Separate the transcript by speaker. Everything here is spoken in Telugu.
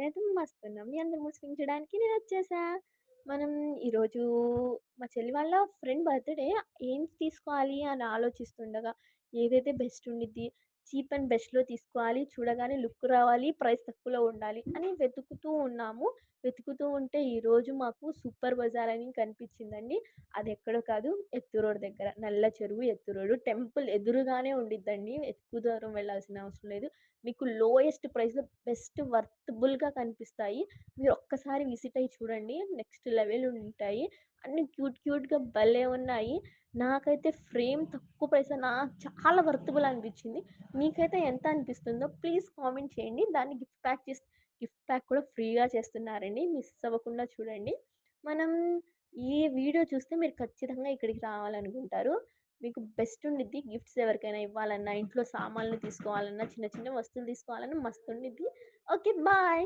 Speaker 1: అయితే మస్తున్నాం. మీ అందరిని మురిపించడానికి నేనొచ్చేసా. మనం ఈరోజు మా చెల్లి వాళ్ళ ఫ్రెండ్ బర్త్‌డే ఏం తీసుకోవాలి అని ఆలోచిస్తుండగా, ఏదైతే బెస్ట్ ఉండిద్ది, చీప్ అండ్ బెస్ట్‌లో తీసుకోవాలి, చూడగానే లుక్ రావాలి, ప్రైస్ తక్కువలో ఉండాలి అని వెతుకుతూ ఉన్నాము. వెతుకుతూ ఉంటే ఈరోజు మాకు సూపర్ బజార్ అని కనిపించిందండి. అదెక్కడో కాదు ఎత్తు రోడ్ దగ్గర. నల్ల చెరువు ఎత్తు రోడ్. టెంపుల్ ఎదురుగానే ఉండిద్దండి. ఎక్కువ దూరం వెళ్ళాల్సిన అవసరం లేదు. మీకు లోయెస్ట్ ప్రైస్‌లో బెస్ట్ వర్తబుల్‌గా కనిపిస్తాయి. మీరు ఒక్కసారి విజిట్ అయ్యి చూడండి. నెక్స్ట్ లెవెల్ ఉంటాయి. అన్నీ క్యూట్ క్యూట్‌గా భలే ఉన్నాయి. నాకైతే ఫ్రేమ్ తక్కువ ప్రైస్‌లో నాకు చాలా వర్తబుల్ అనిపించింది. మీకైతే ఎంత అనిపిస్తుందో ప్లీజ్ కామెంట్ చేయండి. దాన్ని గిఫ్ట్ ప్యాక్ కూడా ఫ్రీగా చేస్తున్నారండి. మిస్ అవ్వకుండా చూడండి. మనం ఈ వీడియో చూస్తే మీరు ఖచ్చితంగా ఇక్కడికి రావాలనుకుంటారు. మీకు బెస్ట్ ఉండిద్ది. గిఫ్ట్స్ ఎవరికైనా ఇవ్వాలన్నా, ఇంట్లో సామాన్లు తీసుకోవాలన్నా, చిన్న చిన్న వస్తువులు తీసుకోవాలన్నా మస్తుండిద్ది. ఓకే. బాయ్.